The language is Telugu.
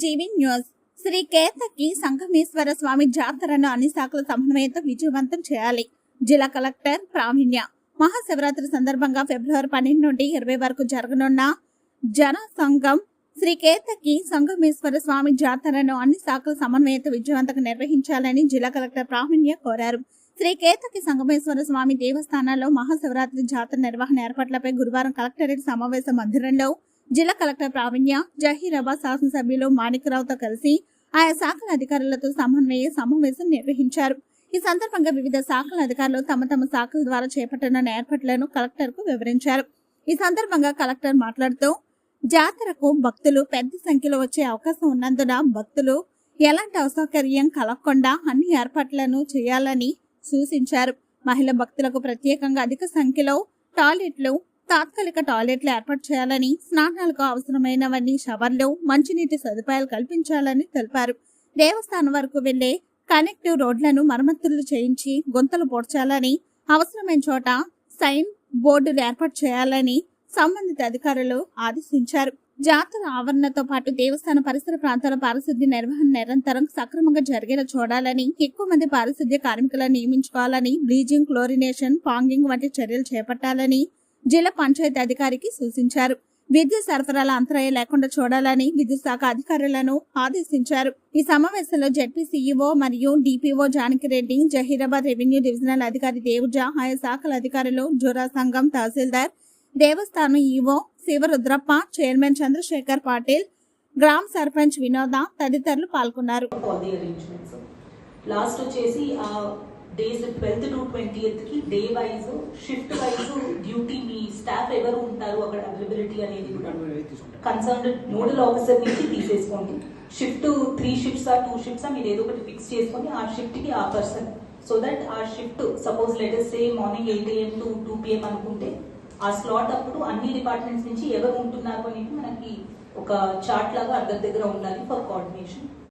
జీవి న్యూస్. శ్రీ కేతకి సంగమేశ్వర స్వామి జాతరను అన్ని శాఖల సమన్వయంతో విజయవంతం చేయాలి. జిల్లా కలెక్టర్ ప్రావీణ్య. మహాశివరాత్రి సందర్భంగా ఫిబ్రవరి 12 నుండి 20 వరకు జరగనున్న జన సంఘం శ్రీ కేతకి సంగమేశ్వర స్వామి జాతరను అన్ని శాఖల సమన్వయంతో విజయవంతంగా నిర్వహించాలని జిల్లా కలెక్టర్ ప్రావీణ్య కోరారు. శ్రీ కేతకి సంగమేశ్వర స్వామి దేవస్థానాల్లో మహాశివరాత్రి జాతర నిర్వహణ ఏర్పాట్లపై గురువారం కలెక్టరేట్ సమావేశ మందిరంలో జిల్లా కలెక్టర్ ప్రావీణ్య, జహీరాబాద్ శాసనసభ్యులు మాణిక్రావుతో కలిసి ఆయా శాఖల అధికారులతో సమన్వయ సమావేశం నిర్వహించారు. ఈ సందర్భంగా వివిధ శాఖల అధికారులు తమ తమ శాఖల ద్వారా చేపట్టనున్న ఏర్పాట్లను కలెక్టర్ కు వివరించారు. ఈ సందర్భంగా కలెక్టర్ మాట్లాడుతూ జాతరకు భక్తులు పెద్ద సంఖ్యలో వచ్చే అవకాశం ఉన్నందున భక్తులు ఎలాంటి అసౌకర్యం కలగకుండా అన్ని ఏర్పాట్లను చేయాలని సూచించారు. మహిళా భక్తులకు ప్రత్యేకంగా అధిక సంఖ్యలో టాయిలెట్లు, తాత్కాలిక టాయిలెట్లు ఏర్పాటు చేయాలని, స్నానాలకు అవసరమైనవన్నీ షవర్లు, మంచినీటి సదుపాయాలు కల్పించాలని తెలిపారు. దేవస్థానం వరకు వెళ్లే కనెక్టివ్ రోడ్లను మరమ్మతులు చేయించి గుంతలు పోడ్చాలని, అవసరమైన చోట సైన్ బోర్డులు ఏర్పాటు చేయాలని సంబంధిత అధికారులు ఆదేశించారు. జాతర ఆవరణతో పాటు దేవస్థాన పరిసర ప్రాంతాల పారిశుద్ధ్య నిర్వహణ నిరంతరం సక్రమంగా జరిగేలా చూడాలని, ఎక్కువ మంది పారిశుద్ధ్య కార్మికులను నియమించుకోవాలని, బ్లీచింగ్, క్లోరినేషన్, ఫాంగింగ్ వంటి చర్యలు చేపట్టాలని జిల్లా పంచాయతీ అధికారికి సూచించారు. విద్యుత్ సరఫరాల అంతరాయం లేకుండా చూడాలని విద్యుత్ శాఖ అధికారులను ఆదేశించారు. ఈ సమావేశంలో జెడ్పీ సీఈఓ మరియు DPO Janaki Reddy, Zaheerabad revenue divisional అధికారి దేవుజ, ఆయా శాఖల అధికారులు, జోరా సంఘం తహసీల్దార్, దేవస్థానం ఈవో శివరుద్రప్ప, చైర్మన్ చంద్రశేఖర్ పాటిల్, గ్రామ సర్పంచ్ వినోద తదితరులు పాల్గొన్నారు. లాస్ట్ వచ్చేసి డేస్ 12th to 20th కి day wise, shift wise duty మీ స్టాఫ్ ఎవరు ఉంటారు అక్కడ అవైలబిలిటీ అనేది కూడా కన్సర్న్డ్ నోడల్ ఆఫీసర్ నుంచి తీసేసుకోండి. షిఫ్ట్ 3 షిఫ్ట్స్ 2 షిఫ్ట్స్ మీరు ఏదో ఒకటి ఫిక్స్ చేసుకొని ఆ షిఫ్ట్ కి ఆ పర్సన్, సో దట్ ఆ shift suppose let us say morning 8 AM to 2 PM అనుకుంటే ఆ స్లాట్ అప్పుడు అన్ని డిపార్ట్మెంట్స్ నుంచి ఎవరు ఉంటున్నారు అనేది మనకి ఒక చార్ట్ లాగా అందరి దగ్గర ఉండాలి ఫర్ కోఆర్డినేషన్.